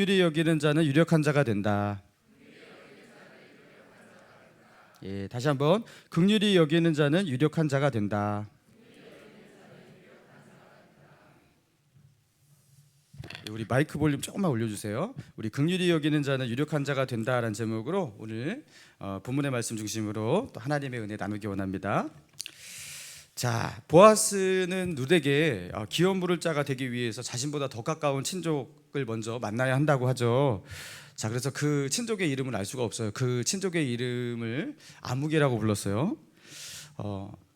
긍휼히 여기는 자는 유력한 자가 된다. 예, 다시 한번 긍휼히 여기는 자는 유력한 자가 된다. 우리 마이크 볼륨 조금만 올려주세요. 우리 긍휼히 여기는 자는 유력한 자가 된다라는 제목으로 오늘 본문의 말씀 중심으로 또 하나님의 은혜 나누기 원합니다. 자, 보아스는 룻에게 기업 물을 자가 되기 위해서 자신보다 더 가까운 친족을 먼저 만나야 한다고 하죠. 자, 그래서 그 친족의 이름을 알 수가 없어요. 그 친족의 이름을 아무개라고 불렀어요.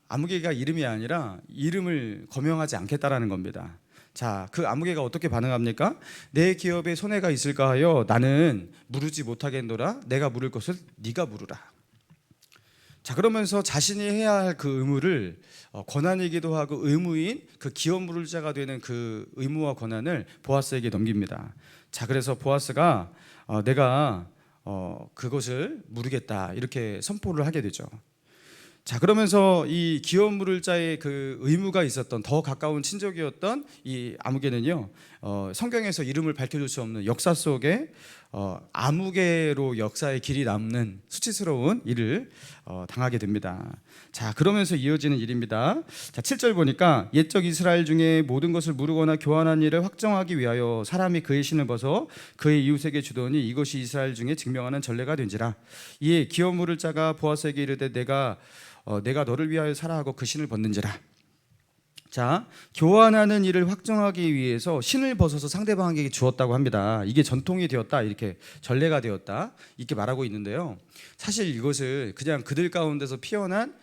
아무개가 이름이 아니라 이름을 거명하지 않겠다라는 겁니다. 자, 그 아무개가 어떻게 반응합니까? 내 기업에 손해가 있을까 하여 나는 물으지 못하겠노라. 내가 물을 것을 네가 물으라. 자, 그러면서 자신이 해야 할 그 의무를 권한이기도 하고 의무인 그 기업 물을 자가 되는 그 의무와 권한을 보아스에게 넘깁니다. 자, 그래서 보아스가 내가 그것을 물으겠다 이렇게 선포를 하게 되죠. 자, 그러면서 이 기업 물을 자의 그 의무가 있었던 더 가까운 친족이었던 이 아무개는요, 성경에서 이름을 밝혀줄 수 없는 역사 속에 아무개로 역사의 길이 남는 수치스러운 일을 당하게 됩니다. 자, 그러면서 이어지는 일입니다. 자, 7절 보니까 옛적 이스라엘 중에 모든 것을 물으거나 교환한 일을 확정하기 위하여 사람이 그의 신을 벗어 그의 이웃에게 주더니 이것이 이스라엘 중에 증명하는 전례가 된지라. 이에 기업 물을 자가 보아스에게 이르되 내가 너를 위하여 살아 하고 그 신을 벗는지라. 자, 교환하는 일을 확정하기 위해서 신을 벗어서 상대방에게 주었다고 합니다. 이게 전통이 되었다, 이렇게 전례가 되었다 이렇게 말하고 있는데요. 사실 이것을 그냥 그들 가운데서 피어난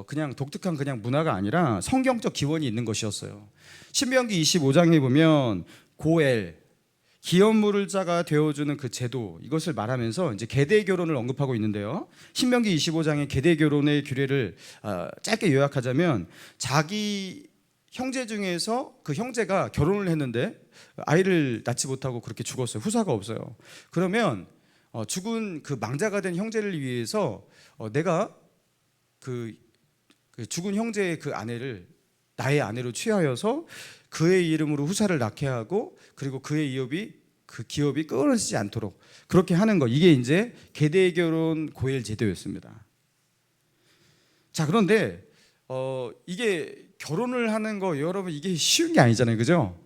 그냥 독특한 그냥 문화가 아니라 성경적 기원이 있는 것이었어요. 신명기 25장에 보면 고엘 기업 물을 자가 되어주는 그 제도, 이것을 말하면서 이제 계대 결혼을 언급하고 있는데요. 신명기 25장의 계대 결혼의 규례를 짧게 요약하자면 자기 형제 중에서 그 형제가 결혼을 했는데 아이를 낳지 못하고 그렇게 죽었어요. 후사가 없어요. 그러면 죽은 그 망자가 된 형제를 위해서 내가 그 죽은 형제의 그 아내를 나의 아내로 취하여서 그의 이름으로 후사를 낳게 하고 그리고 그의 기업이 끊어지지 않도록 그렇게 하는 거, 이게 이제 계대 결혼 고엘 제도였습니다. 자, 그런데 이게 결혼을 하는 거 여러분 이게 쉬운 게 아니잖아요, 그죠?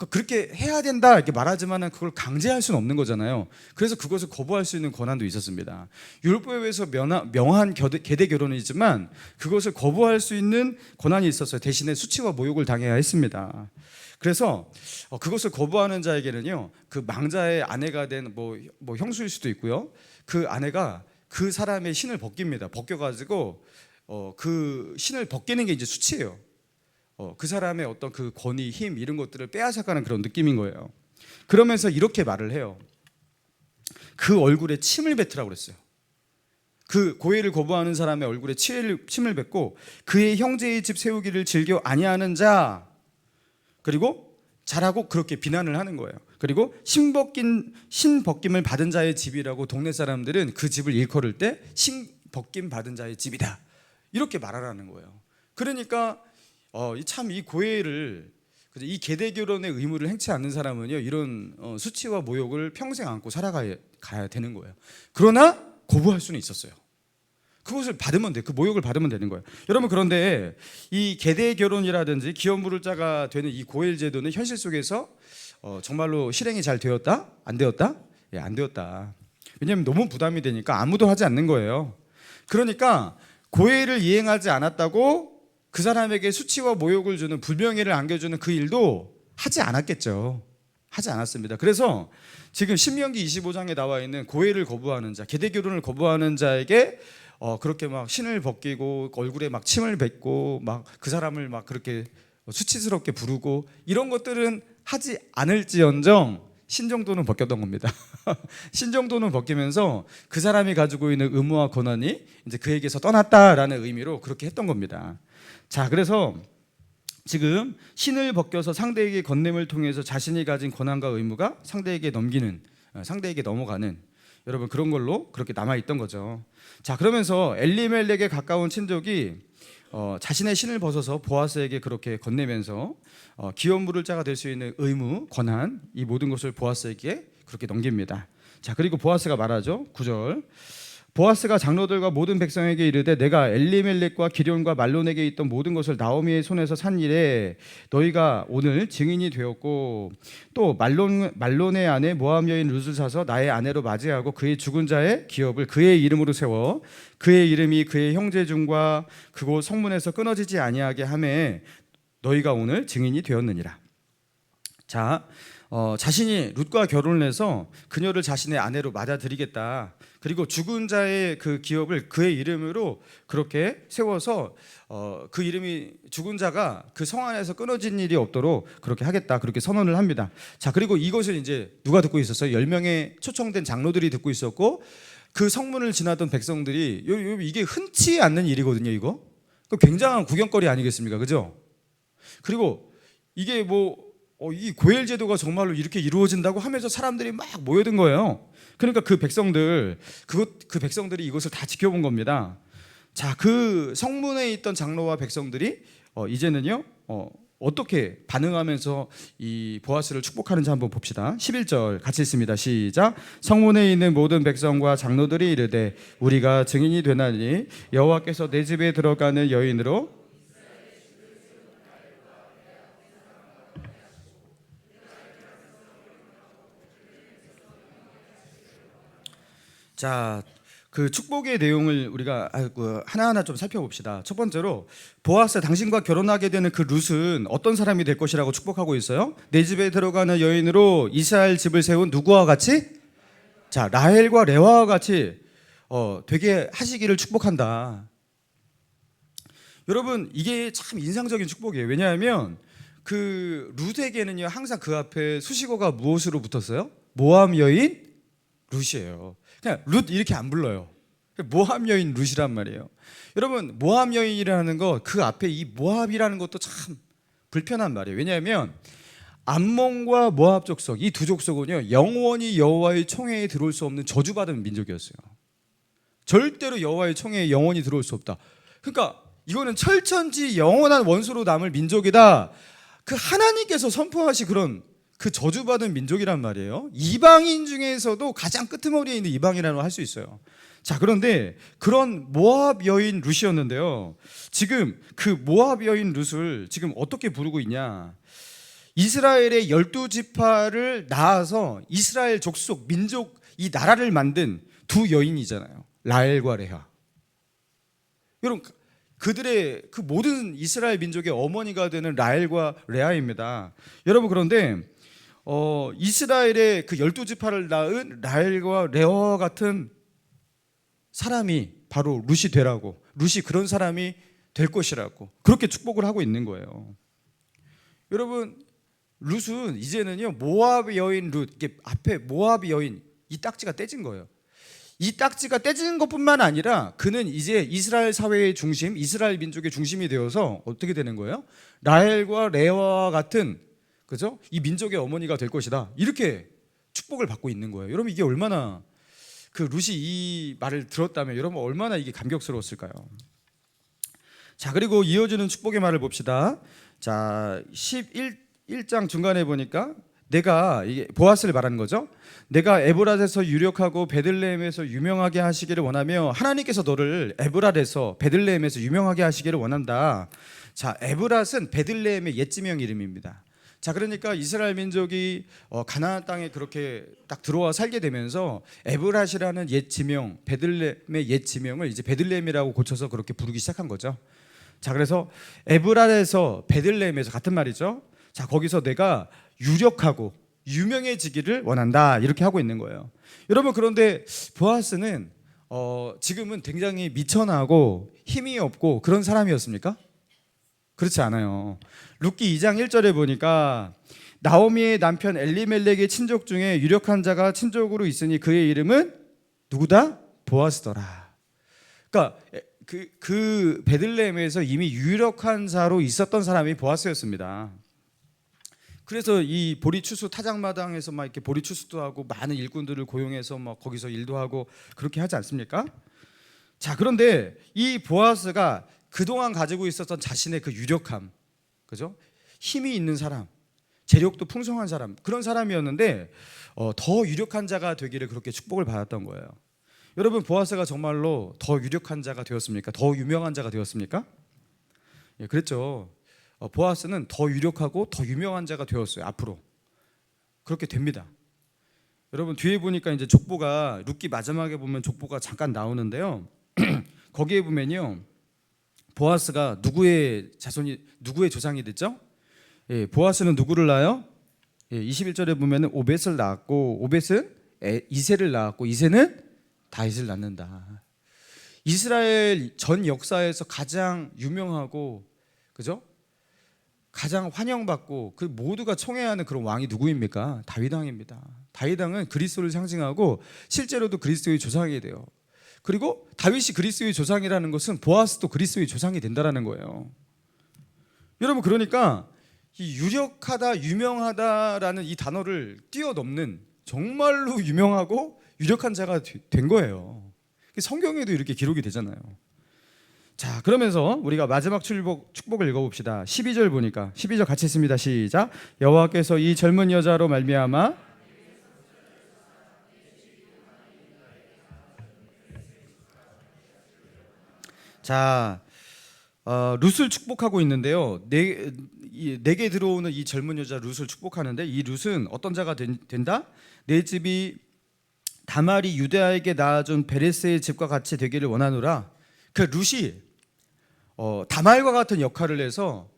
그렇게 해야 된다 이렇게 말하지만은 그걸 강제할 수는 없는 거잖아요. 그래서 그것을 거부할 수 있는 권한도 있었습니다. 율법에 의해서 명한 계대 결혼이지만 그것을 거부할 수 있는 권한이 있었어요. 대신에 수치와 모욕을 당해야 했습니다. 그래서 그것을 거부하는 자에게는요, 그 망자의 아내가 된 뭐 형수일 수도 있고요, 그 아내가 그 사람의 신을 벗깁니다. 벗겨가지고 그 신을 벗기는 게 이제 수치예요. 그 사람의 어떤 그 권위, 힘 이런 것들을 빼앗아가는 그런 느낌인 거예요. 그러면서 이렇게 말을 해요. 그 얼굴에 침을 뱉으라고 그랬어요. 그 고해를 거부하는 사람의 얼굴에 침을 뱉고 그의 형제의 집 세우기를 즐겨 아니하는 자, 그리고 잘하고 그렇게 비난을 하는 거예요. 그리고 신 벗김을 받은 자의 집이라고 동네 사람들은 그 집을 일컬을 때 신 벗김 받은 자의 집이다 이렇게 말하라는 거예요. 그러니까 참 이 고해를, 이 계대 결혼의 의무를 행치 않는 사람은요, 이런 수치와 모욕을 평생 안고 살아가야 되는 거예요. 그러나 거부할 수는 있었어요. 그것을 받으면 돼, 그 모욕을 받으면 되는 거예요. 여러분, 그런데 이 계대 결혼이라든지 기업 물을 자가 되는 이 고엘 제도는 현실 속에서 정말로 실행이 잘 되었다? 안 되었다? 예, 안 되었다. 왜냐하면 너무 부담이 되니까 아무도 하지 않는 거예요. 그러니까 고해를 이행하지 않았다고 그 사람에게 수치와 모욕을 주는, 불명예를 안겨주는 그 일도 하지 않았겠죠. 하지 않았습니다. 그래서 지금 신명기 25장에 나와 있는 고해를 거부하는 자, 계대 결혼을 거부하는 자에게 그렇게 막 신을 벗기고 얼굴에 막 침을 뱉고 막 그 사람을 막 그렇게 수치스럽게 부르고 이런 것들은 하지 않을지언정 신 정도는 벗겼던 겁니다. 신 정도는 벗기면서 그 사람이 가지고 있는 의무와 권한이 이제 그에게서 떠났다라는 의미로 그렇게 했던 겁니다. 자, 그래서 지금 신을 벗겨서 상대에게 건냄을 통해서 자신이 가진 권한과 의무가 상대에게 넘어가는 여러분 그런 걸로 그렇게 남아 있던 거죠. 자, 그러면서 엘리멜렉에 가까운 친족이 자신의 신을 벗어서 보아스에게 그렇게 건네면서 기업 물을 자가 될 수 있는 의무, 권한 이 모든 것을 보아스에게 그렇게 넘깁니다. 자, 그리고 보아스가 말하죠. 9절. 보아스가 장로들과 모든 백성에게 이르되 내가 엘리멜렉과 기럐과 말론에게 있던 모든 것을 나오미의 손에서 산 일에 너희가 오늘 증인이 되었고 또 말론의 아내 모압 여인 룻을 사서 나의 아내로 맞이하고 그의 죽은 자의 기업을 그의 이름으로 세워 그의 이름이 그의 형제 중과 그곳 성문에서 끊어지지 아니하게 하매 너희가 오늘 증인이 되었느니라. 자, 자신이 룻과 결혼을 해서 그녀를 자신의 아내로 맞아들이겠다. 그리고 죽은 자의 그 기업을 그의 이름으로 그렇게 세워서 그 이름이 죽은 자가 그 성 안에서 끊어진 일이 없도록 그렇게 하겠다. 그렇게 선언을 합니다. 자, 그리고 이것을 이제 누가 듣고 있었어요? 10명의 초청된 장로들이 듣고 있었고 그 성문을 지나던 백성들이 이게 흔치 않는 일이거든요. 이거 굉장한 구경거리 아니겠습니까? 그죠? 그리고 이게 이 고엘 제도가 정말로 이렇게 이루어진다고 하면서 사람들이 막 모여든 거예요. 그러니까 그 백성들이 이것을 다 지켜본 겁니다. 자, 그 성문에 있던 장로와 백성들이 이제는요 어떻게 반응하면서 이 보아스를 축복하는지 한번 봅시다. 11절 같이 읽습니다. 시작. 성문에 있는 모든 백성과 장로들이 이르되 우리가 증인이 되나니 여호와께서 내 집에 들어가는 여인으로 자, 그 축복의 내용을 우리가 하나하나 좀 살펴봅시다. 첫 번째로 보아스 당신과 결혼하게 되는 그 룻은 어떤 사람이 될 것이라고 축복하고 있어요? 내 집에 들어가는 여인으로 이스라엘 집을 세운 누구와 같이? 자, 라헬과 레아와 같이 되게 하시기를 축복한다. 여러분 이게 참 인상적인 축복이에요. 왜냐하면 그 룻에게는요 항상 그 앞에 수식어가 무엇으로 붙었어요? 모압 여인 룻이에요. 그냥 룻 이렇게 안 불러요. 모압 여인 룻이란 말이에요. 여러분 모압 여인이라는 거 그 앞에 이 모압이라는 것도 참 불편한 말이에요. 왜냐하면 암몬과 모압 족속 이 두 족속은요 영원히 여호와의 총회에 들어올 수 없는 저주받은 민족이었어요. 절대로 여호와의 총회에 영원히 들어올 수 없다. 그러니까 이거는 철천지 영원한 원수로 남을 민족이다. 그 하나님께서 선포하신 그런 그 저주받은 민족이란 말이에요. 이방인 중에서도 가장 끄트머리에 있는 이방이라고 할 수 있어요. 자, 그런데 그런 모압 여인 룻이었는데요. 지금 그 모압 여인 룻을 지금 어떻게 부르고 있냐? 이스라엘의 12지파를 낳아서 이스라엘 족속 민족 이 나라를 만든 두 여인이잖아요. 라헬과 레아. 여러분 그들의 그 모든 이스라엘 민족의 어머니가 되는 라헬과 레아입니다. 여러분 그런데 이스라엘의 그 12지파를 낳은 라헬과 레아 같은 사람이 바로 룻이 되라고, 룻이 그런 사람이 될 것이라고 그렇게 축복을 하고 있는 거예요. 여러분 룻은 이제는요 모압 여인 룻, 이게 앞에 모압 여인 이 딱지가 떼진 거예요. 이 딱지가 떼지는 것뿐만 아니라 그는 이제 이스라엘 사회의 중심, 이스라엘 민족의 중심이 되어서 어떻게 되는 거예요? 라헬과 레아와 같은 그죠? 이 민족의 어머니가 될 것이다. 이렇게 축복을 받고 있는 거예요. 여러분 이게 얼마나 그 룻이 이 말을 들었다면 여러분 얼마나 이게 감격스러웠을까요? 자, 그리고 이어지는 축복의 말을 봅시다. 자, 11장 중간에 보니까 내가 이게 보아스를 말하는 거죠. 내가 에브랏에서 유력하고 베들레헴에서 유명하게 하시기를 원하며 하나님께서 너를 에브랏에서 베들레헴에서 유명하게 하시기를 원한다. 자, 에브랏은 베들레헴의 옛지명 이름입니다. 자, 그러니까 이스라엘 민족이 가나안 땅에 그렇게 딱 들어와 살게 되면서 에브랏이라는 옛 지명, 베들레헴의 옛 지명을 이제 베들레헴이라고 고쳐서 그렇게 부르기 시작한 거죠. 자, 그래서 에브랏에서 베들레헴에서 같은 말이죠. 자, 거기서 내가 유력하고 유명해지기를 원한다 이렇게 하고 있는 거예요. 여러분 그런데 보아스는 지금은 굉장히 미천하고 힘이 없고 그런 사람이었습니까? 그렇지 않아요. 룻기 2장 1절에 보니까 나오미의 남편 엘리멜렉의 친족 중에 유력한 자가 친족으로 있으니 그의 이름은 누구다? 보아스더라. 그러니까 그 베들레헴에서 이미 유력한 자로 있었던 사람이 보아스였습니다. 그래서 이 보리추수 타작마당에서 막 이렇게 보리추수도 하고 많은 일꾼들을 고용해서 막 거기서 일도 하고 그렇게 하지 않습니까? 자, 그런데 이 보아스가 그동안 가지고 있었던 자신의 그 유력함, 그죠? 힘이 있는 사람, 재력도 풍성한 사람, 그런 사람이었는데 더 유력한 자가 되기를 그렇게 축복을 받았던 거예요. 여러분, 보아스가 정말로 더 유력한 자가 되었습니까? 더 유명한 자가 되었습니까? 예, 그랬죠. 보아스는 더 유력하고 더 유명한 자가 되었어요. 앞으로 그렇게 됩니다. 여러분, 뒤에 보니까 이제 족보가 룻기 마지막에 보면 족보가 잠깐 나오는데요. 거기에 보면요, 보아스가 누구의 조상이 됐죠? 예, 보아스는 누구를 낳아요? 예, 21절에 보면은 오벳을 낳았고, 오벳은 이새를 낳았고, 이새는 다윗을 낳는다. 이스라엘 전 역사에서 가장 유명하고, 그죠? 가장 환영받고 그 모두가 청해하는 그런 왕이 누구입니까? 다윗 왕입니다. 다윗 왕은 그리스도를 상징하고 실제로도 그리스도의 조상이 돼요. 그리고 다윗이 그리스도의 조상이라는 것은 보아스도 그리스도의 조상이 된다라는 거예요. 여러분, 그러니까 이 유력하다, 유명하다라는 이 단어를 뛰어넘는 정말로 유명하고 유력한 자가 된 거예요. 성경에도 이렇게 기록이 되잖아요. 자, 그러면서 우리가 마지막 축복을 읽어봅시다. 12절 보니까 12절 같이 읽습니다. 시작. 여호와께서 이 젊은 여자로 말미암아 자, 룻을 축복하고 있는데요. 내게 들어오는 이 젊은 여자 룻을 축복하는데, 이 룻은 어떤 자가 된다? 내 집이 다말이 유다에게 낳아준 베레스의 집과 같이 되기를 원하노라. 그 룻이 다말과 같은 역할을 해서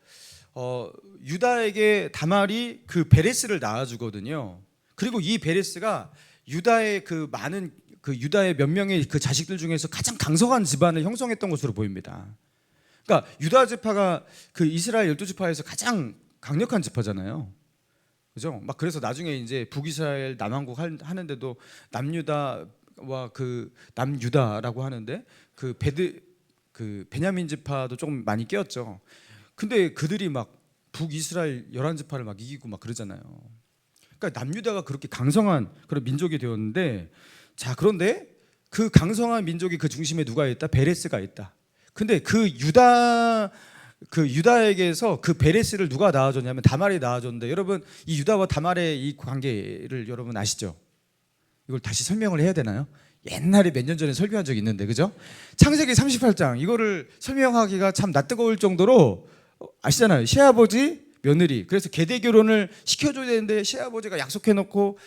유다에게 다말이 그 베레스를 낳아주거든요. 그리고 이 베레스가 유다의 그 많은 그 유다의 몇 명의 그 자식들 중에서 가장 강성한 집안을 형성했던 것으로 보입니다. 그러니까 유다 지파가 그 이스라엘 12지파에서 가장 강력한 지파잖아요. 그죠? 막 그래서 나중에 이제 북이스라엘 남왕국 하는데도 남유다와 그 남유다라고 하는데 그 베냐민 지파도 조금 많이 끼었죠. 근데 그들이 막 북이스라엘 11지파를 막 이기고 막 그러잖아요. 그러니까 남유다가 그렇게 강성한 그런 민족이 되었는데, 자, 그런데 그 강성한 민족이 그 중심에 누가 있다? 베레스가 있다. 근데 그 유다에게서 그 베레스를 누가 낳아줬냐면 다말이 낳아줬는데, 여러분, 이 유다와 다말의 이 관계를 여러분 아시죠? 이걸 다시 설명을 해야 되나요? 옛날에 몇 년 전에 설교한 적이 있는데, 그죠? 창세기 38장 이거를 설명하기가 참 낯뜨거울 정도로 아시잖아요. 시아버지 며느리, 그래서 계대 결혼을 시켜줘야 되는데 시아버지가 약속해놓고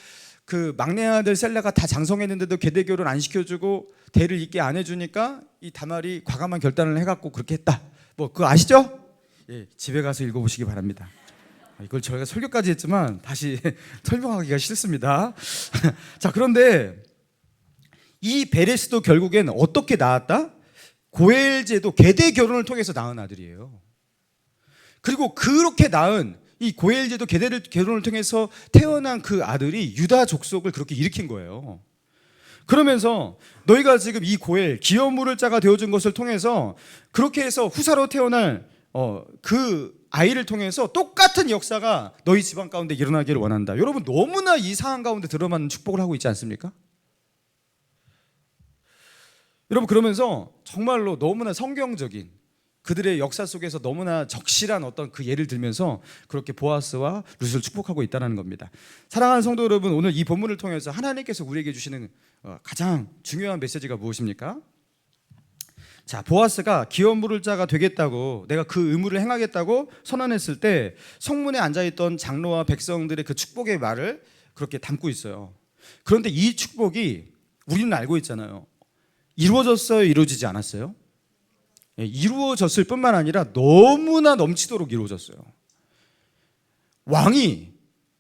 그 막내 아들 셀라가 다 장성했는데도 계대 결혼 안 시켜주고 대를 잇게 안 해주니까 이 다말이 과감한 결단을 해갖고 그렇게 했다. 뭐 그거 아시죠? 예, 집에 가서 읽어보시기 바랍니다. 이걸 저희가 설교까지 했지만 다시 설명하기가 싫습니다. 자, 그런데 이 베레스도 결국엔 어떻게 낳았다? 고엘제도 계대 결혼을 통해서 낳은 아들이에요. 그리고 그렇게 낳은 이 고엘제도 계대 결혼을 통해서 태어난 그 아들이 유다 족속을 그렇게 일으킨 거예요. 그러면서 너희가 지금 이 고엘 기업물을 자가 되어준 것을 통해서 그렇게 해서 후사로 태어날 그 아이를 통해서 똑같은 역사가 너희 집안 가운데 일어나기를 원한다. 여러분, 너무나 이 상황 가운데 들어맞는 축복을 하고 있지 않습니까? 여러분, 그러면서 정말로 너무나 성경적인 그들의 역사 속에서 너무나 적실한 어떤 그 예를 들면서 그렇게 보아스와 룻을 축복하고 있다는 겁니다. 사랑하는 성도 여러분, 오늘 이 본문을 통해서 하나님께서 우리에게 주시는 가장 중요한 메시지가 무엇입니까? 자, 보아스가 기업 물을 자가 되겠다고, 내가 그 의무를 행하겠다고 선언했을 때 성문에 앉아있던 장로와 백성들의 그 축복의 말을 그렇게 담고 있어요. 그런데 이 축복이 우리는 알고 있잖아요. 이루어졌어요? 이루어지지 않았어요? 이루어졌을 뿐만 아니라 너무나 넘치도록 이루어졌어요. 왕이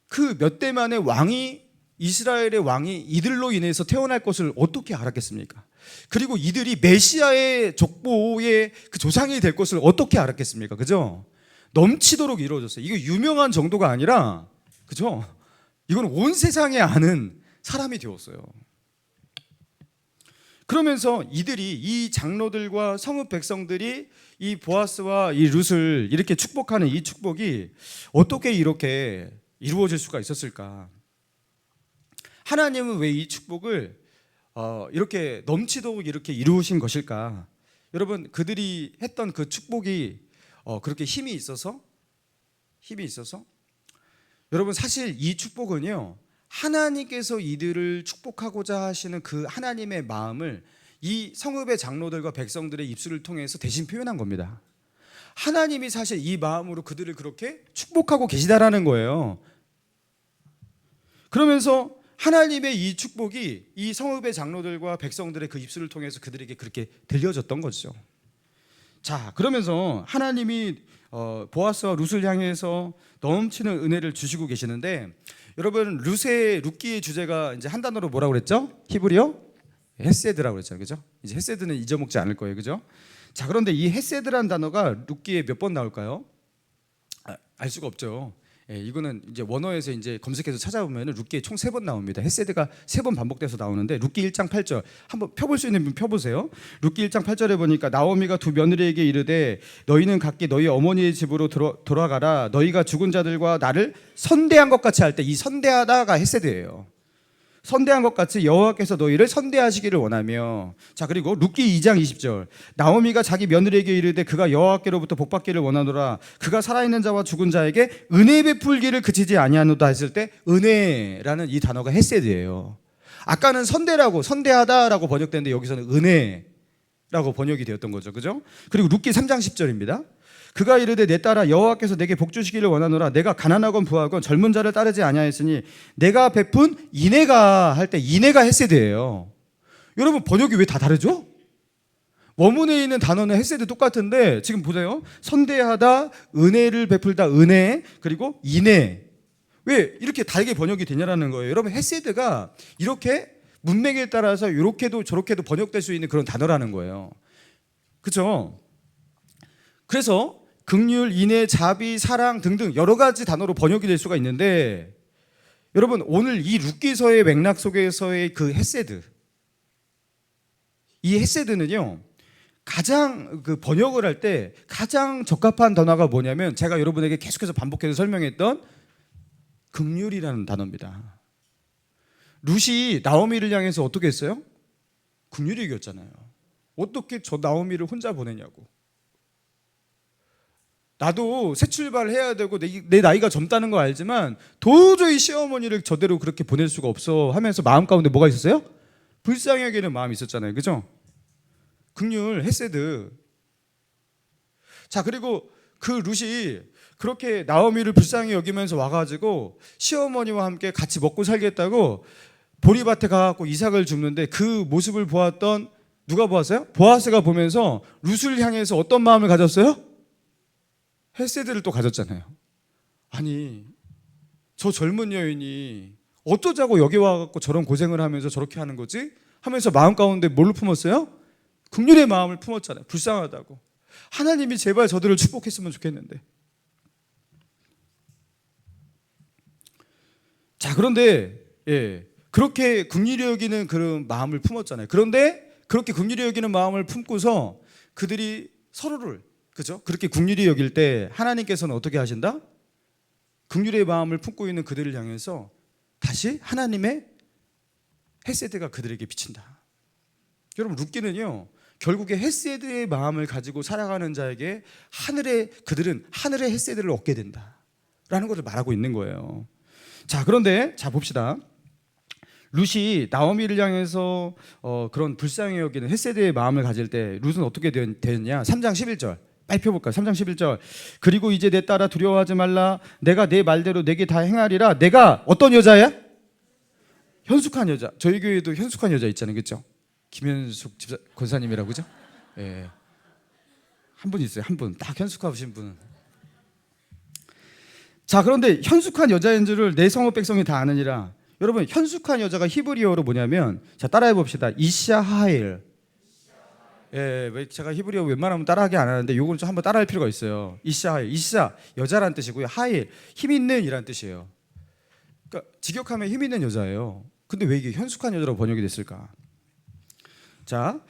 그 몇 대 만의 왕이 이스라엘의 왕이 이들로 인해서 태어날 것을 어떻게 알았겠습니까? 그리고 이들이 메시아의 족보의 그 조상이 될 것을 어떻게 알았겠습니까? 그죠? 넘치도록 이루어졌어요. 이게 유명한 정도가 아니라, 그죠? 이건 온 세상에 아는 사람이 되었어요. 그러면서 이 장로들과 성읍 백성들이 이 보아스와 이 룻을 이렇게 축복하는 이 축복이 어떻게 이렇게 이루어질 수가 있었을까? 하나님은 왜 이 축복을 이렇게 넘치도록 이렇게 이루신 것일까? 여러분 그들이 했던 그 축복이 그렇게 힘이 있어서 여러분 사실 이 축복은요 하나님께서 이들을 축복하고자 하시는 그 하나님의 마음을 이 성읍의 장로들과 백성들의 입술을 통해서 대신 표현한 겁니다. 하나님이 사실 이 마음으로 그들을 그렇게 축복하고 계시다라는 거예요. 그러면서 하나님의 이 축복이 이 성읍의 장로들과 백성들의 그 입술을 통해서 그들에게 그렇게 들려졌던 거죠. 자, 그러면서 하나님이 보아스와 룻을 향해서 넘치는 은혜를 주시고 계시는데, 여러분 룻기의 주제가 이제 한 단어로 뭐라고 그랬죠? 히브리어 헤세드라고 그랬죠, 그죠? 이제 헤세드는 잊어먹지 않을 거예요, 그죠? 자, 그런데 이 헤세드라는 단어가 룻기에 몇 번 나올까요? 알 수가 없죠. 예, 이거는 이제 원어에서 이제 검색해서 찾아보면 룻기에 총 3번 나옵니다. 헤세드가 3번 반복돼서 나오는데 룻기 1장 8절 한번 펴볼 수 있는 분 펴보세요. 룻기 1장 8절에 보니까 나오미가 두 며느리에게 이르되 너희는 각기 너희 어머니의 집으로 돌아가라. 너희가 죽은 자들과 나를 선대한 것 같이 할 때, 이 선대하다가 헤세드예요. 선대한 것 같이 여호와께서 너희를 선대하시기를 원하며. 자, 그리고 룻기 2장 20절 나오미가 자기 며느리에게 이르되 그가 여호와께로부터 복받기를 원하노라. 그가 살아있는 자와 죽은 자에게 은혜 베풀기를 그치지 아니하노다 했을 때 은혜라는 이 단어가 헤세드예요. 아까는 선대하다라고 번역됐는데 여기서는 은혜라고 번역이 되었던 거죠, 그죠? 그리고 룻기 3장 10절입니다. 그가 이르되 내 딸아 여호와께서 내게 복 주시기를 원하노라. 내가 가난하건 부하건 젊은 자를 따르지 아니하였으니 내가 베푼 인애가 할 때 인애가 헤세드예요. 여러분 번역이 왜 다 다르죠? 원문에 있는 단어는 헤세드 똑같은데 지금 보세요. 선대하다, 은혜를 베풀다, 은혜, 그리고 인애. 왜 이렇게 다르게 번역이 되냐라는 거예요. 여러분 헤세드가 이렇게 문맥에 따라서 이렇게도 저렇게도 번역될 수 있는 그런 단어라는 거예요. 그렇죠? 그래서 긍휼, 인애, 자비, 사랑 등등 여러 가지 단어로 번역이 될 수가 있는데, 여러분 오늘 이 룻기서의 맥락 속에서의 그 헤세드, 이 헤세드는요 가장 그 번역을 할 때 가장 적합한 단어가 뭐냐면 제가 여러분에게 계속해서 반복해서 설명했던 긍휼이라는 단어입니다. 룻이 나오미를 향해서 어떻게 했어요? 긍휼이 이겼잖아요. 어떻게 저 나오미를 혼자 보내냐고. 나도 새 출발해야 되고 내 나이가 젊다는 거 알지만 도저히 시어머니를 저대로 그렇게 보낼 수가 없어 하면서 마음 가운데 뭐가 있었어요? 불쌍히 여기는 마음이 있었잖아요, 그죠? 긍휼, 헤세드. 자, 그리고 그 룻이 그렇게 나오미를 불쌍히 여기면서 와가지고 시어머니와 함께 같이 먹고 살겠다고 보리밭에 가갖고 이삭을 줍는데 그 모습을 보았던 누가 보았어요? 보아스가 보면서 룻을 향해서 어떤 마음을 가졌어요? 헤세드를 또 가졌잖아요. 아니 저 젊은 여인이 어쩌자고 여기 와갖고 저런 고생을 하면서 저렇게 하는 거지? 하면서 마음 가운데 뭘로 품었어요? 긍휼의 마음을 품었잖아요. 불쌍하다고. 하나님이 제발 저들을 축복했으면 좋겠는데. 자, 그런데 그렇게 긍휼히 여기는 그런 마음을 품었잖아요. 그런데 그렇게 긍휼히 여기는 마음을 품고서 그들이 서로를, 그죠? 그렇게 긍휼히 여길 때 하나님께서는 어떻게 하신다? 긍휼의 마음을 품고 있는 그들을 향해서 다시 하나님의 헤세드가 그들에게 비친다. 여러분 룻기는요 결국에 헤세드의 마음을 가지고 살아가는 자에게 그들은 하늘의 헤세드를 얻게 된다라는 것을 말하고 있는 거예요. 자, 그런데 자 봅시다. 룻이 나오미를 향해서 그런 불쌍히 여기는 헤세드의 마음을 가질 때 룻은 어떻게 되었냐? 3장 11절 빨리 펴볼까요? 3장 11절 그리고 이제 내 딸아 두려워하지 말라. 내가 내 말대로 내게 다 행하리라. 내가 어떤 여자야? 현숙한 여자. 저희 교회도 현숙한 여자 있잖아요, 그렇죠? 김현숙 권사님이라고, 그죠? 예. 한 분 있어요, 한 분. 딱 현숙하신 분. 자, 그런데 현숙한 여자인 줄을 내 성읍 백성이 다 아느니라. 여러분 현숙한 여자가 히브리어로 뭐냐면, 자 따라해 봅시다. 이샤 하일. 예, 제가 히브리어 웬만하면 따라하기 안 하는데 요거는 좀 한번 따라할 필요가 있어요. 이샤 하일. 이샤 여자란 뜻이고요. 하일 힘 있는 이란 뜻이에요. 그러니까 직역하면 힘 있는 여자예요. 근데 왜 이게 현숙한 여자로 번역이 됐을까? 자,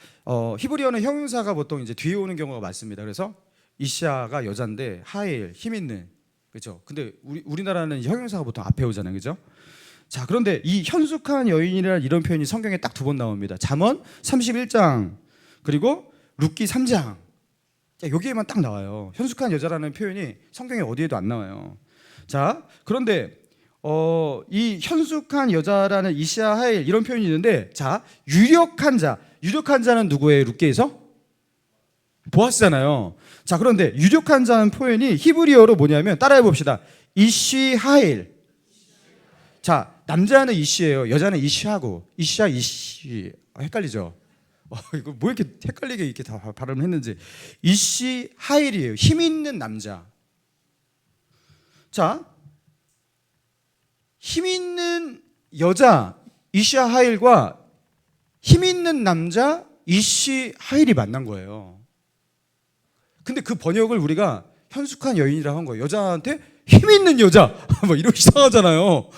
히브리어는 형용사가 보통 이제 뒤에 오는 경우가 많습니다. 그래서 이샤가 여자인데 하일 힘 있는, 그렇죠? 근데 우리나라는 형용사가 보통 앞에 오잖아요, 그렇죠? 자, 그런데 이 현숙한 여인이라는 이런 표현이 성경에 딱 2번 나옵니다. 잠언 31장 그리고 룻기 3장. 자, 여기에만 딱 나와요. 현숙한 여자라는 표현이 성경에 어디에도 안 나와요. 자, 그런데 이 현숙한 여자라는 이시아 하일 이런 표현이 있는데, 자, 유력한 자는 누구예요? 룻기에서 보아스잖아요. 자, 그런데 유력한 자는 표현이 히브리어로 뭐냐면 따라해 봅시다. 이시 하일. 자, 남자는 이시예요. 여자는 이시하고. 이시야 이시. 헷갈리죠? 이거 뭐 이렇게 헷갈리게 이렇게 다 발음을 했는지. 이시 하일이에요. 힘 있는 남자. 자, 힘 있는 여자 이시아 하일과 힘 있는 남자 이시 하일이 만난 거예요. 근데 그 번역을 우리가 현숙한 여인이라고 한 거예요. 여자한테 힘 있는 여자 뭐 이러고 이상하잖아요.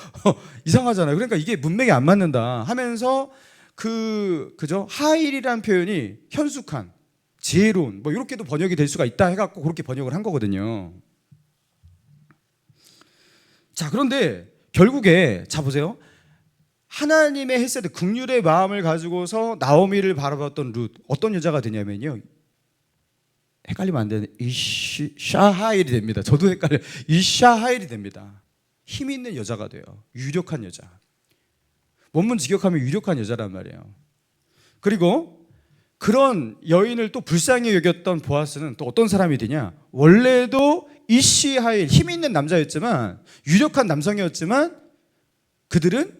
이상하잖아요. 그러니까 이게 문맥이 안 맞는다 하면서 그죠? 하일이란 표현이 현숙한, 지혜로운 뭐 이렇게도 번역이 될 수가 있다 해갖고 그렇게 번역을 한 거거든요. 자, 그런데 결국에 자 보세요. 하나님의 헤세드 긍휼의 마음을 가지고서 나오미를 바라봤던 룻 어떤 여자가 되냐면요. 헷갈리면 안 되는 이샤하일이 됩니다. 저도 헷갈려요. 이샤하일이 됩니다. 힘 있는 여자가 돼요. 유력한 여자. 원문 직역하면 유력한 여자란 말이에요. 그리고 그런 여인을 또 불쌍히 여겼던 보아스는 또 어떤 사람이 되냐? 원래도 이시하일 힘 있는 남자였지만 유력한 남성이었지만 그들은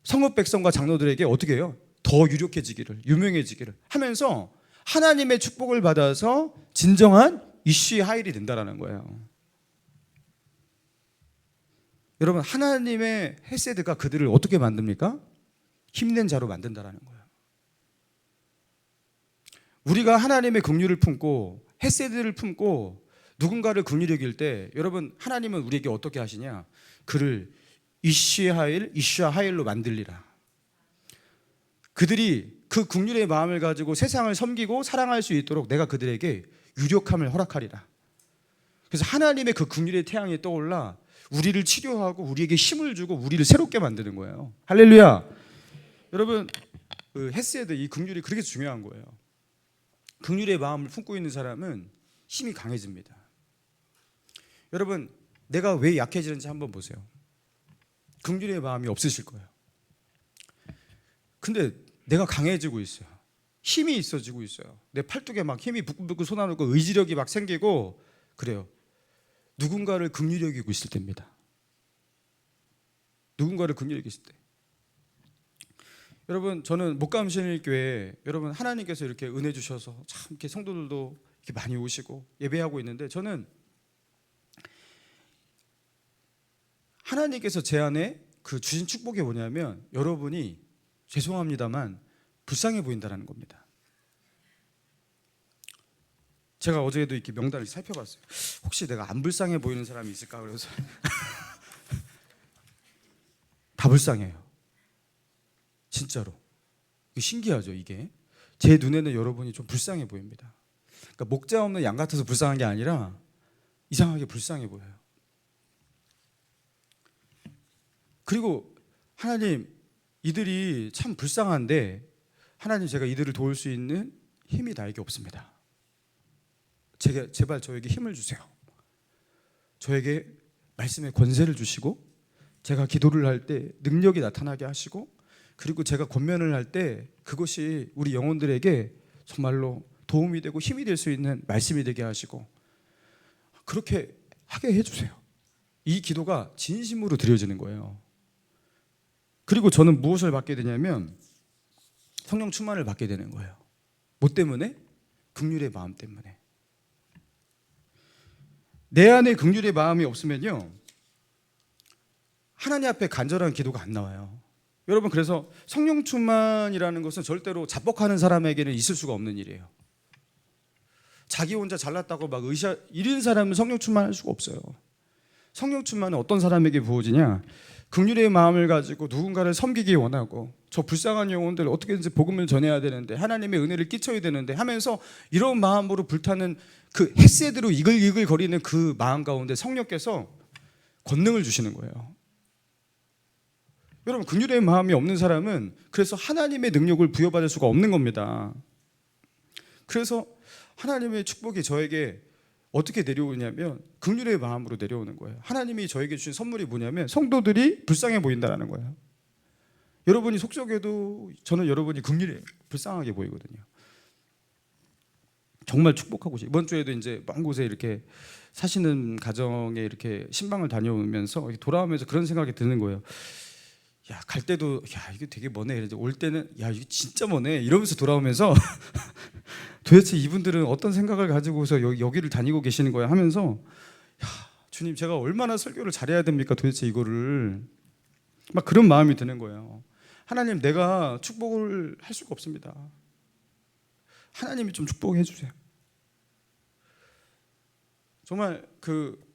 성읍 백성과 장로들에게 어떻게 해요? 더 유력해지기를, 유명해지기를 하면서 하나님의 축복을 받아서 진정한 이시하일이 된다라는 거예요. 여러분, 하나님의 헤세드가 그들을 어떻게 만듭니까? 힘낸 자로 만든다라는 거예요. 우리가 하나님의 긍휼을 품고 헤세드를 품고 누군가를 긍휼히 여길 때 여러분, 하나님은 우리에게 어떻게 하시냐? 그를 이시하일로 만들리라. 그들이 그 긍휼의 마음을 가지고 세상을 섬기고 사랑할 수 있도록 내가 그들에게 유력함을 허락하리라. 그래서 하나님의 그 긍휼의 태양이 떠올라 우리를 치료하고 우리에게 힘을 주고 우리를 새롭게 만드는 거예요. 할렐루야. 여러분, 그 헤세드 이 긍휼이 그렇게 중요한 거예요. 긍휼의 마음을 품고 있는 사람은 힘이 강해집니다. 여러분, 내가 왜 약해지는지 한번 보세요. 긍휼의 마음이 없으실 거예요. 근데 내가 강해지고 있어요. 힘이 있어지고 있어요. 내 팔뚝에 막 힘이 북북북 솟아나고 의지력이 막 생기고 그래요. 누군가를 긍휼히 여기고 있을 때입니다. 누군가를 긍휼히 여기실 때. 여러분, 저는 목감신일교회 여러분 하나님께서 이렇게 은혜 주셔서 참 이렇게 성도들도 이렇게 많이 오시고 예배하고 있는데 저는 하나님께서 제 안에 그 주신 축복이 뭐냐면 여러분이 죄송합니다만 불쌍해 보인다는 겁니다. 제가 어제도 이렇게 명단을 살펴봤어요. 혹시 내가 안 불쌍해 보이는 사람이 있을까 그래서 다 불쌍해요. 진짜로. 신기하죠 이게. 제 눈에는 여러분이 좀 불쌍해 보입니다. 그러니까 목자 없는 양 같아서 불쌍한 게 아니라 이상하게 불쌍해 보여요. 그리고 하나님 이들이 참 불쌍한데 하나님 제가 이들을 도울 수 있는 힘이 나에게 없습니다. 제발 저에게 힘을 주세요. 저에게 말씀의 권세를 주시고 제가 기도를 할 때 능력이 나타나게 하시고 그리고 제가 권면을 할 때 그것이 우리 영혼들에게 정말로 도움이 되고 힘이 될 수 있는 말씀이 되게 하시고 그렇게 하게 해주세요. 이 기도가 진심으로 드려지는 거예요. 그리고 저는 무엇을 받게 되냐면 성령 충만을 받게 되는 거예요. 뭐 때문에? 긍휼의 마음 때문에. 내 안에 긍휼의 마음이 없으면요 하나님 앞에 간절한 기도가 안 나와요. 여러분, 그래서 성령 충만이라는 것은 절대로 자뻑하는 사람에게는 있을 수가 없는 일이에요. 자기 혼자 잘났다고 막 이런 사람은 성령 충만할 수가 없어요. 성령 충만은 어떤 사람에게 부어지냐? 긍휼의 마음을 가지고 누군가를 섬기기 원하고 저 불쌍한 영혼들 어떻게든지 복음을 전해야 되는데 하나님의 은혜를 끼쳐야 되는데 하면서 이런 마음으로 불타는 그 헤세드로 이글이글 거리는 그 마음 가운데 성령께서 권능을 주시는 거예요. 여러분, 긍휼의 마음이 없는 사람은 그래서 하나님의 능력을 부여받을 수가 없는 겁니다. 그래서 하나님의 축복이 저에게 어떻게 내려오냐면 긍휼의 마음으로 내려오는 거예요. 하나님이 저에게 주신 선물이 뭐냐면 성도들이 불쌍해 보인다는 거예요. 여러분이 속속에도 저는 여러분이 긍휼히 불쌍하게 보이거든요. 정말 축복하고 싶어요. 이번 주에도 이제 먼 곳에 이렇게 사시는 가정에 이렇게 신방을 다녀오면서 돌아오면서 그런 생각이 드는 거예요. 야, 갈 때도 야, 이게 되게 머네. 올 때는 야, 이게 진짜 머네. 이러면서 돌아오면서 도대체 이분들은 어떤 생각을 가지고서 여기를 다니고 계시는 거야 하면서 야, 주님 제가 얼마나 설교를 잘해야 됩니까? 도대체 이거를 막 그런 마음이 드는 거예요. 하나님 내가 축복을 할 수가 없습니다. 하나님이 좀 축복해 주세요. 정말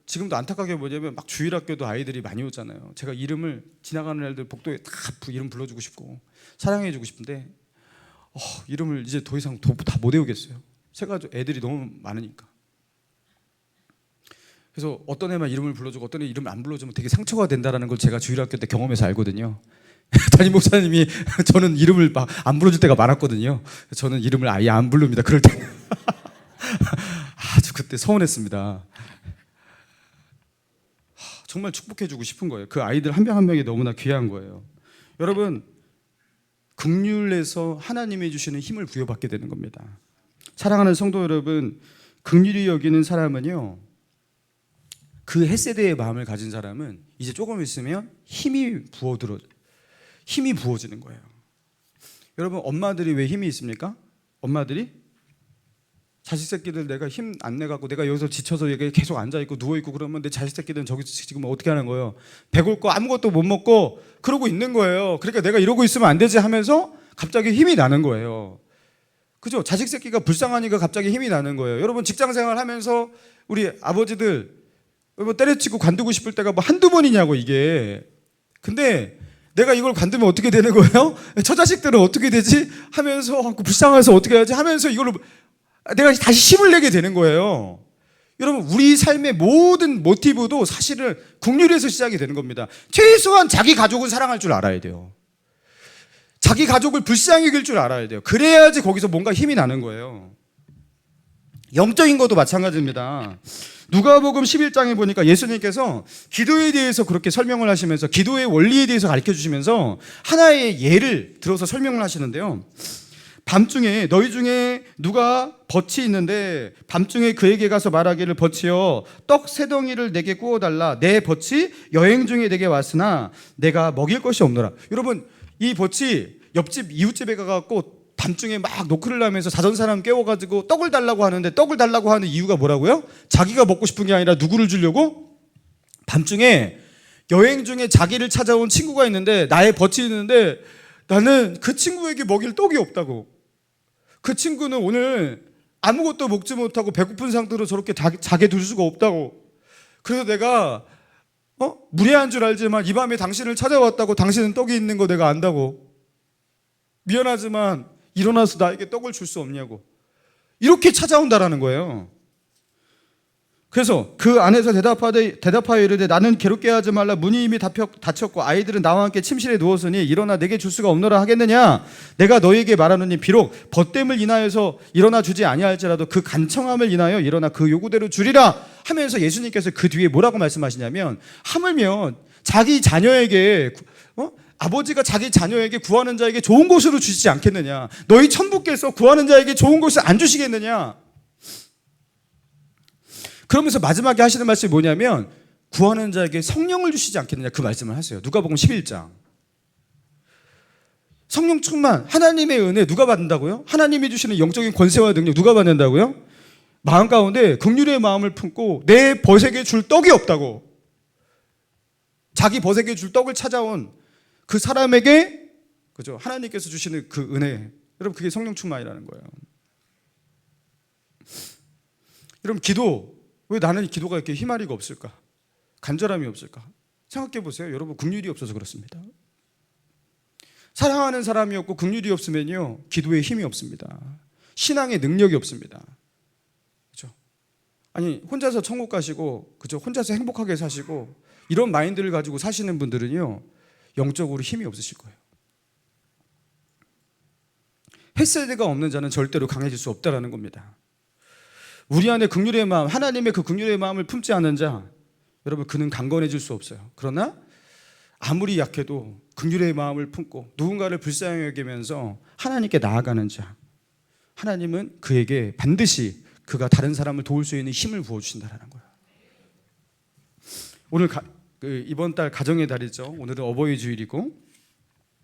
지금도 안타깝게 뭐냐면 막 주일학교도 아이들이 많이 오잖아요. 제가 이름을 지나가는 애들 복도에 다 이름 불러주고 싶고 사랑해주고 싶은데 이름을 이제 더 이상 다 못 외우겠어요. 세가지고 애들이 너무 많으니까. 그래서 어떤 애만 이름을 불러주고 어떤 애 이름을 안 불러주면 되게 상처가 된다는 걸 제가 주일학교 때 경험해서 알거든요. 담임 목사님이 저는 이름을 막 안 불러줄 때가 많았거든요. 저는 이름을 아예 안 부릅니다. 그럴 때 아주 그때 서운했습니다. 정말 축복해주고 싶은 거예요. 그 아이들 한 명 한 명이 너무나 귀한 거예요. 여러분 긍휼에서 하나님이 주시는 힘을 부여받게 되는 겁니다. 사랑하는 성도 여러분, 긍휼히 여기는 사람은요, 그 헷세대의 마음을 가진 사람은 이제 조금 있으면 힘이 부어지는 거예요. 여러분 엄마들이 왜 힘이 있습니까? 엄마들이 자식 새끼들 내가 힘 안 내갖고 내가 여기서 지쳐서 여기 계속 앉아있고 누워있고 그러면 내 자식 새끼들은 저기 지금 어떻게 하는 거예요? 배고플 거 아무것도 못 먹고 그러고 있는 거예요. 그러니까 내가 이러고 있으면 안 되지 하면서 갑자기 힘이 나는 거예요. 그죠? 자식 새끼가 불쌍하니까 갑자기 힘이 나는 거예요. 여러분 직장생활 하면서 우리 아버지들 뭐 때려치고 관두고 싶을 때가 뭐 한두 번이냐고 이게. 근데 내가 이걸 관두면 어떻게 되는 거예요? 처자식들은 어떻게 되지? 하면서 불쌍해서 어떻게 해야지? 하면서 이걸로 내가 다시 힘을 내게 되는 거예요. 여러분 우리 삶의 모든 모티브도 사실은 긍휼에서 시작이 되는 겁니다. 최소한 자기 가족은 사랑할 줄 알아야 돼요. 자기 가족을 불쌍히 여길 줄 알아야 돼요. 그래야지 거기서 뭔가 힘이 나는 거예요. 영적인 것도 마찬가지입니다. 누가복음 11장에 보니까 예수님께서 기도에 대해서 그렇게 설명을 하시면서 기도의 원리에 대해서 가르쳐 주시면서 하나의 예를 들어서 설명을 하시는데요. 밤중에 너희 중에 누가 벗이 있는데 밤중에 그에게 가서 말하기를 벗이여 떡 세 덩이를 내게 구워달라. 내 벗이 여행 중에 내게 왔으나 내가 먹일 것이 없노라. 여러분 이 벗이 옆집 이웃집에 가갖고 밤중에 막 노크를 하면서 사전 사람 깨워가지고 떡을 달라고 하는데 떡을 달라고 하는 이유가 뭐라고요? 자기가 먹고 싶은 게 아니라 누구를 주려고? 밤중에 여행 중에 자기를 찾아온 친구가 있는데 나의 벗이 있는데 나는 그 친구에게 먹일 떡이 없다고. 그 친구는 오늘 아무것도 먹지 못하고 배고픈 상태로 저렇게 자게 둘 수가 없다고. 그래서 내가 무례한 줄 알지만 이 밤에 당신을 찾아왔다고. 당신은 떡이 있는 거 내가 안다고. 미안하지만 일어나서 나에게 떡을 줄 수 없냐고. 이렇게 찾아온다라는 거예요. 그래서 그 안에서 대답하여 이르되 나는 괴롭게 하지 말라. 문이 이미 닫혔고 아이들은 나와 함께 침실에 누웠으니 일어나 내게 줄 수가 없노라 하겠느냐. 내가 너희에게 말하노니 비록 벗됨을 인하여서 일어나 주지 아니할지라도 그 간청함을 인하여 일어나 그 요구대로 주리라 하면서 예수님께서 그 뒤에 뭐라고 말씀하시냐면 하물며 자기 자녀에게 아버지가 자기 자녀에게 구하는 자에게 좋은 곳으로 주시지 않겠느냐. 너희 천부께서 구하는 자에게 좋은 곳을 안 주시겠느냐. 그러면서 마지막에 하시는 말씀이 뭐냐면 구하는 자에게 성령을 주시지 않겠느냐 그 말씀을 하세요. 누가복음 11장. 성령 충만, 하나님의 은혜 누가 받는다고요? 하나님이 주시는 영적인 권세와 능력 누가 받는다고요? 마음 가운데 긍휼의 마음을 품고 내 벗에게 줄 떡이 없다고. 자기 벗에게 줄 떡을 찾아온 그 사람에게 그죠? 하나님께서 주시는 그 은혜. 여러분 그게 성령 충만이라는 거예요. 여러분 기도, 왜 나는 기도가 이렇게 희마리가 없을까? 간절함이 없을까? 생각해 보세요. 여러분 긍휼이 없어서 그렇습니다. 사랑하는 사람이 없고 긍휼이 없으면요 기도에 힘이 없습니다. 신앙의 능력이 없습니다. 그렇죠? 아니 혼자서 천국 가시고 그죠? 혼자서 행복하게 사시고 이런 마인드를 가지고 사시는 분들은요 영적으로 힘이 없으실 거예요. 헷세대가 없는 자는 절대로 강해질 수 없다라는 겁니다. 우리 안에 긍휼의 마음, 하나님의 그 긍휼의 마음을 품지 않는 자, 여러분 그는 강건해질 수 없어요. 그러나 아무리 약해도 긍휼의 마음을 품고 누군가를 불쌍히 여기면서 하나님께 나아가는 자, 하나님은 그에게 반드시 그가 다른 사람을 도울 수 있는 힘을 부어주신다는 거예요. 오늘 이번 달 가정의 달이죠. 오늘은 어버이 주일이고,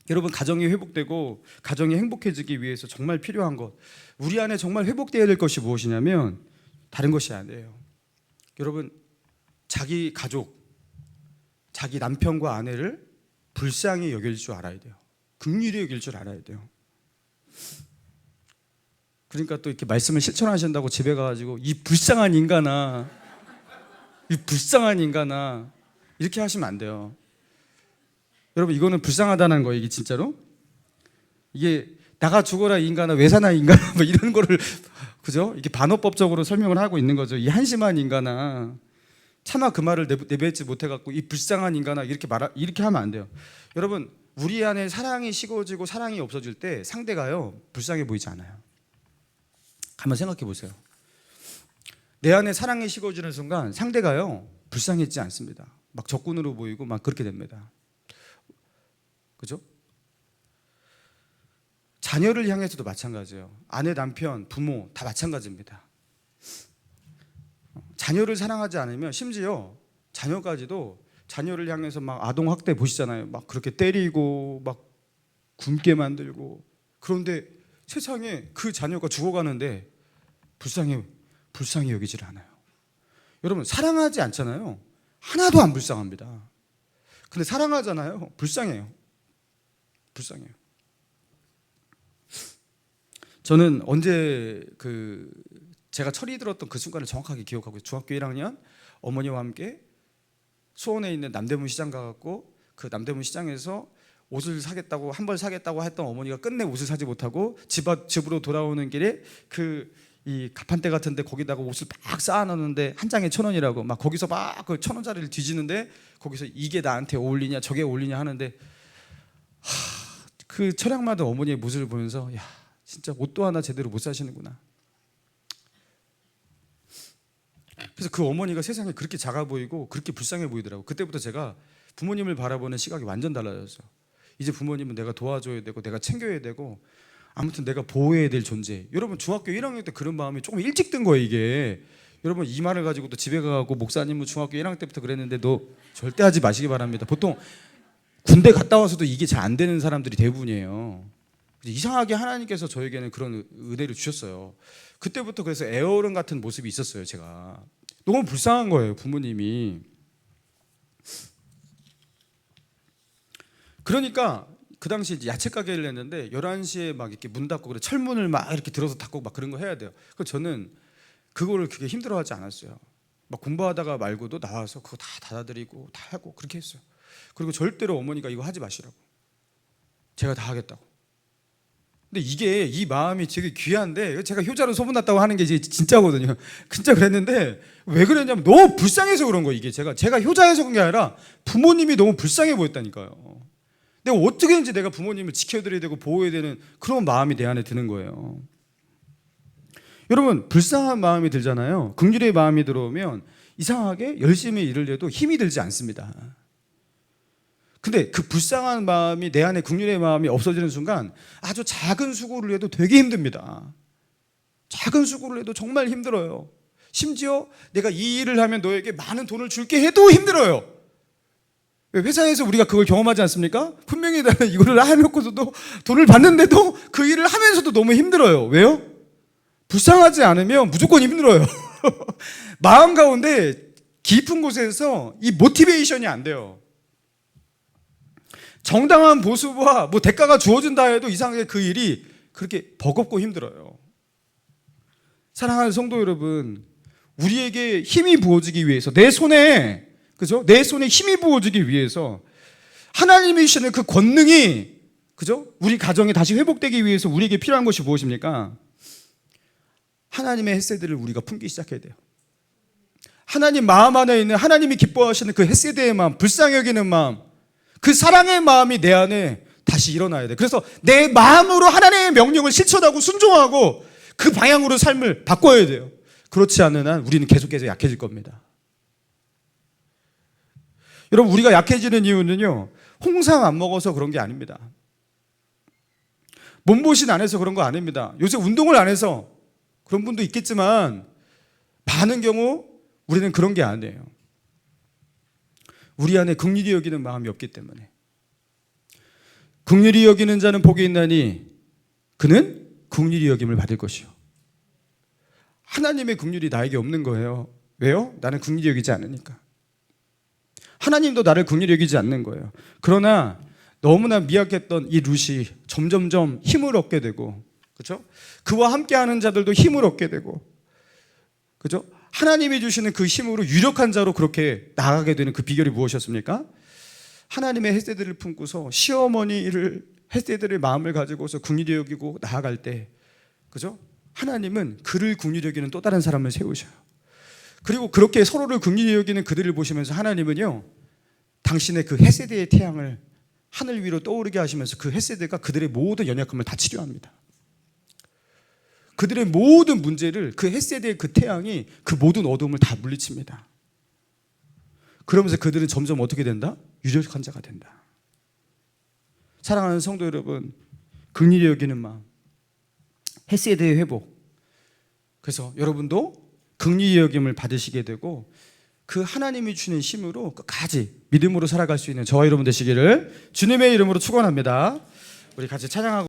여러분 가정이 회복되고 가정이 행복해지기 위해서 정말 필요한 것, 우리 안에 정말 회복되어야 될 것이 무엇이냐면 다른 것이 아니에요. 여러분, 자기 가족, 자기 남편과 아내를 불쌍히 여길 줄 알아야 돼요. 긍휼히 여길 줄 알아야 돼요. 그러니까 또 이렇게 말씀을 실천하신다고 집에 가가지고 이 불쌍한 인간아, 이 불쌍한 인간아 이렇게 하시면 안 돼요. 여러분, 이거는 불쌍하다는 거예요. 이게 진짜로 이게 나가 죽어라 이 인간아, 왜 사나 이 인간아 뭐 이런 거를, 그죠? 이게 반어법적으로 설명을 하고 있는 거죠. 이 한심한 인간아, 차마 그 말을 내뱉지 못해갖고 이 불쌍한 인간아 이렇게 하면 안 돼요. 여러분, 우리 안에 사랑이 식어지고 사랑이 없어질 때 상대가요 불쌍해 보이지 않아요. 한번 생각해 보세요. 내 안에 사랑이 식어지는 순간 상대가요 불쌍해지지 않습니다. 막 적군으로 보이고 막 그렇게 됩니다. 그죠? 자녀를 향해서도 마찬가지예요. 아내, 남편, 부모 다 마찬가지입니다. 자녀를 사랑하지 않으면 심지어 자녀까지도 자녀를 향해서 막 아동학대 보시잖아요. 막 그렇게 때리고 막 굶게 만들고, 그런데 세상에 그 자녀가 죽어가는데 불쌍히 여기질 않아요. 여러분, 사랑하지 않잖아요. 하나도 안 불쌍합니다. 근데 사랑하잖아요. 불쌍해요. 저는 언제 제가 철이 들었던 그 순간을 정확하게 기억하고 있어요. 중학교 1학년 어머니와 함께 수원에 있는 남대문 시장 가갖고 그 남대문 시장에서 옷을 사겠다고, 한 벌 사겠다고 했던 어머니가 끝내 옷을 사지 못하고 집으로 돌아오는 길에 이 가판대 같은데 거기다가 옷을 막 쌓아놨는데 한 장에 1,000원이라고 막 거기서 막 그 1,000원짜리를 뒤지는데 거기서 이게 나한테 어울리냐 저게 어울리냐 하는데, 그 철학마다 어머니의 모습을 보면서 야, 진짜 옷도 하나 제대로 못 사시는구나. 그래서 그 어머니가 세상에 그렇게 작아 보이고 그렇게 불쌍해 보이더라고요. 그때부터 제가 부모님을 바라보는 시각이 완전 달라졌어요. 이제 부모님은 내가 도와줘야 되고 내가 챙겨야 되고 아무튼 내가 보호해야 될 존재. 여러분, 중학교 1학년 때 그런 마음이 조금 일찍 든 거예요. 이게 여러분, 이 말을 가지고 또 집에 가고 목사님은 중학교 1학년 때부터 그랬는데 너 절대 하지 마시기 바랍니다. 보통 군대 갔다 와서도 이게 잘 안 되는 사람들이 대부분이에요. 이상하게 하나님께서 저에게는 그런 은혜를 주셨어요. 그때부터 그래서 애어른 같은 모습이 있었어요. 제가 너무 불쌍한 거예요, 부모님이. 그러니까 그 당시 이제 야채 가게를 했는데 11시에 막 이렇게 문 닫고 그래, 철문을 막 이렇게 들어서 닫고 막 그런 거 해야 돼요. 그래서 저는 그거를 그렇게 힘들어하지 않았어요. 막 공부하다가 말고도 나와서 그거 다 닫아드리고 다 하고 그렇게 했어요. 그리고 절대로 어머니가 이거 하지 마시라고, 제가 다 하겠다고. 근데 이게 이 마음이 되게 귀한데, 제가 효자로 소문났다고 하는 게 이제 진짜거든요. 진짜 그랬는데 왜 그랬냐면 너무 불쌍해서 그런 거예요. 이게 제가 효자해서 그런 게 아니라 부모님이 너무 불쌍해 보였다니까요. 내가 어떻게든지 내가 부모님을 지켜드려야 되고 보호해야 되는 그런 마음이 내 안에 드는 거예요. 여러분, 불쌍한 마음이 들잖아요. 긍휼의 마음이 들어오면 이상하게 열심히 일을 해도 힘이 들지 않습니다. 근데 그 불쌍한 마음이 내 안에 긍휼의 마음이 없어지는 순간 아주 작은 수고를 해도 되게 힘듭니다. 작은 수고를 해도 정말 힘들어요. 심지어 내가 이 일을 하면 너에게 많은 돈을 줄게 해도 힘들어요. 회사에서 우리가 그걸 경험하지 않습니까? 분명히 나는 이거를 해놓고서도 돈을 받는데도 그 일을 하면서도 너무 힘들어요. 왜요? 불쌍하지 않으면 무조건 힘들어요. 마음 가운데 깊은 곳에서 이 모티베이션이 안 돼요. 정당한 보수와 뭐 대가가 주어진다 해도 이상하게 그 일이 그렇게 버겁고 힘들어요. 사랑하는 성도 여러분, 우리에게 힘이 부어지기 위해서 내 손에, 그죠? 내 손에 힘이 부어지기 위해서 하나님이 주시는 그 권능이, 그죠? 우리 가정이 다시 회복되기 위해서 우리에게 필요한 것이 무엇입니까? 하나님의 헷세드를 우리가 품기 시작해야 돼요. 하나님 마음 안에 있는 하나님이 기뻐하시는 그 헷세드의 마음, 불쌍히 여기는 마음, 그 사랑의 마음이 내 안에 다시 일어나야 돼. 그래서 내 마음으로 하나님의 명령을 실천하고 순종하고 그 방향으로 삶을 바꿔야 돼요. 그렇지 않는 한 우리는 계속해서 약해질 겁니다. 여러분, 우리가 약해지는 이유는요, 홍삼 안 먹어서 그런 게 아닙니다. 몸보신 안 해서 그런 거 아닙니다. 요새 운동을 안 해서 그런 분도 있겠지만 많은 경우 우리는 그런 게 아니에요. 우리 안에 긍휼히 여기는 마음이 없기 때문에. 긍휼히 여기는 자는 복이 있나니 그는 긍휼히 여김을 받을 것이요. 하나님의 긍휼이 나에게 없는 거예요. 왜요? 나는 긍휼히 여기지 않으니까. 하나님도 나를 긍휼히 여기지 않는 거예요. 그러나 너무나 미약했던 이 룻이 점점점 힘을 얻게 되고, 그렇죠? 그와 함께하는 자들도 힘을 얻게 되고, 그렇죠? 하나님이 주시는 그 힘으로 유력한 자로 그렇게 나아가게 되는 그 비결이 무엇이었습니까? 하나님의 헤세드를 품고서 시어머니를 헤세드의 마음을 가지고서 긍휼히 여기고 나아갈 때, 그죠? 하나님은 그를 긍휼히 여기는 또 다른 사람을 세우셔요. 그리고 그렇게 서로를 긍휼히 여기는 그들을 보시면서 하나님은요, 당신의 그 헤세드의 태양을 하늘 위로 떠오르게 하시면서 그 헤세드가 그들의 모든 연약함을 다 치료합니다. 그들의 모든 문제를 그 헤세드의 그 태양이 그 모든 어두움을 다 물리칩니다. 그러면서 그들은 점점 어떻게 된다? 유력한 자가 된다. 사랑하는 성도 여러분, 긍휼히 여기는 마음, 헤세드의 회복. 그래서 여러분도 긍휼히 여김을 받으시게 되고 그 하나님이 주는 힘으로 끝까지 믿음으로 살아갈 수 있는 저와 여러분 되시기를 주님의 이름으로 축원합니다. 우리 같이 찬양하고